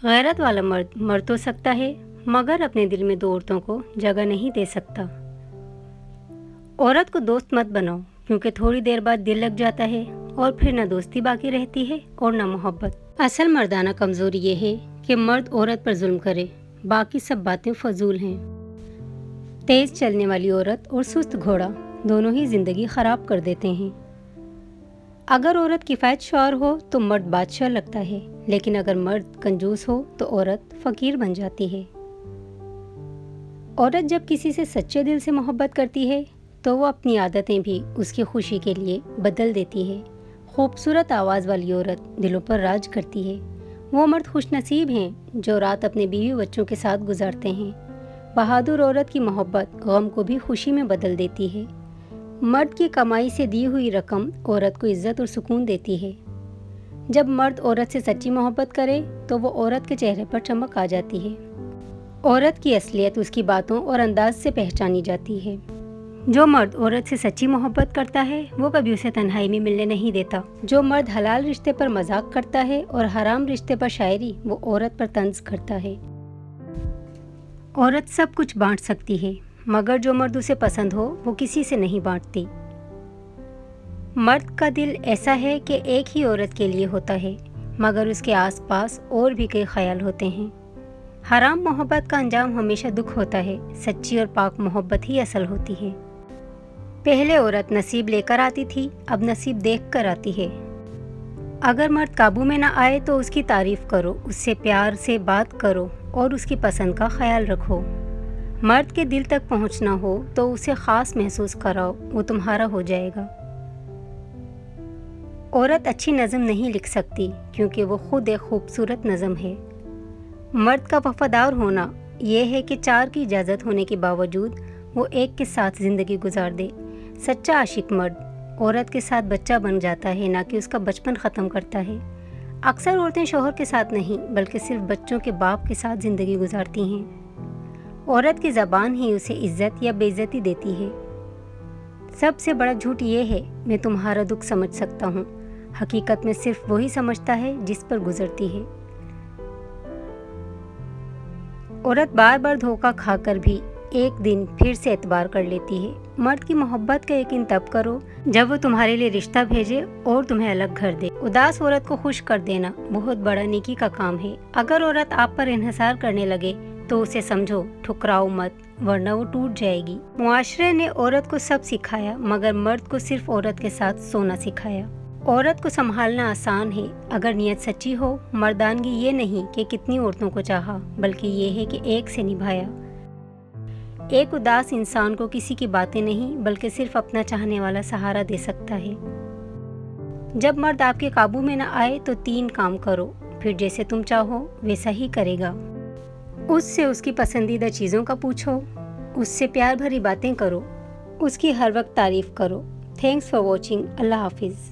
गैरत वाला मर्द मर तो सकता है मगर अपने दिल में दो औरतों को जगह नहीं दे सकता। औरत को दोस्त मत बनाओ क्योंकि थोड़ी देर बाद दिल लग जाता है और फिर ना दोस्ती बाकी रहती है और ना मोहब्बत। असल मर्दाना कमज़ोरी ये है कि मर्द औरत पर जुल्म करे, बाकी सब बातें फजूल हैं। तेज़ चलने वाली औरत और सुस्त घोड़ा दोनों ही ज़िंदगी ख़राब कर देते हैं। अगर औरत किफ़ायत शौहर हो तो मर्द बादशाह लगता है, लेकिन अगर मर्द कंजूस हो तो औरत फ़कीर बन जाती है। औरत जब किसी से सच्चे दिल से मोहब्बत करती है तो वो अपनी आदतें भी उसकी खुशी के लिए बदल देती है। खूबसूरत आवाज़ वाली औरत दिलों पर राज करती है। वो मर्द खुशनसीब हैं जो रात अपने बीवी बच्चों के साथ गुजारते हैं। बहादुर औरत की मोहब्बत गम को भी खुशी में बदल देती है। मर्द की कमाई से दी हुई रकम औरत को इज्जत और सुकून देती है। जब मर्द औरत से सच्ची मोहब्बत करे तो वो औरत के चेहरे पर चमक आ जाती है। औरत की असलियत उसकी बातों और अंदाज से पहचानी जाती है। जो मर्द औरत से सच्ची मोहब्बत करता है वो कभी उसे तन्हाई में मिलने नहीं देता। जो मर्द हलाल रिश्ते पर मजाक करता है और हराम रिश्ते पर शायरी, वो औरत पर तंज करता है। औरत सब कुछ बांट सकती है मगर जो मर्द उसे पसंद हो वो किसी से नहीं बांटती। मर्द का दिल ऐसा है कि एक ही औरत के लिए होता है मगर उसके आसपास और भी कई ख्याल होते हैं। हराम मोहब्बत का अंजाम हमेशा दुख होता है, सच्ची और पाक मोहब्बत ही असल होती है। पहले औरत नसीब लेकर आती थी, अब नसीब देख कर आती है। अगर मर्द काबू में ना आए तो उसकी तारीफ करो, उससे प्यार से बात करो और उसकी पसंद का ख्याल रखो। मर्द के दिल तक पहुंचना हो तो उसे ख़ास महसूस कराओ, वो तुम्हारा हो जाएगा। औरत अच्छी नज़म नहीं लिख सकती क्योंकि वो खुद एक खूबसूरत नज़म है। मर्द का वफादार होना यह है कि चार की इजाज़त होने के बावजूद वो एक के साथ ज़िंदगी गुजार दे। सच्चा आशिक मर्द औरत के साथ बच्चा बन जाता है, ना कि उसका बचपन ख़त्म करता है। अक्सर औरतें शौहर के साथ नहीं बल्कि सिर्फ बच्चों के बाप के साथ ज़िंदगी गुजारती हैं। औरत की ज़बान ही उसे इज्जत या बेइज्जती देती है। सबसे बड़ा झूठ ये है मैं तुम्हारा दुख समझ सकता हूँ। हकीकत में सिर्फ वही समझता है जिस पर गुजरती है। औरत बार बार धोखा खाकर भी एक दिन फिर से एतबार कर लेती है। मर्द की मोहब्बत का यकीन तब करो जब वो तुम्हारे लिए रिश्ता भेजे और तुम्हें अलग घर दे। उदास औरत को खुश कर देना बहुत बड़ा नेकी का काम है। अगर औरत आप पर इन्हिसार करने लगे तो उसे समझो, ठुकराओ मत, वरना वो टूट जाएगी। मुआशरे ने औरत को सब सिखाया मगर मर्द को सिर्फ औरत के साथ सोना सिखाया। औरत को संभालना आसान है अगर नीयत सच्ची हो। मर्दानगी ये नहीं कि कितनी औरतों को चाहा, बल्कि ये है कि एक से निभाया। एक उदास इंसान को किसी की बातें नहीं बल्कि सिर्फ अपना चाहने वाला सहारा दे सकता है। जब मर्द आपके काबू में न आए तो 3 काम करो, फिर जैसे तुम चाहो वैसा ही करेगा। उससे उसकी पसंदीदा चीज़ों का पूछो, उससे प्यार भरी बातें करो, उसकी हर वक्त तारीफ करो। Thanks for watching. अल्लाह हाफिज़।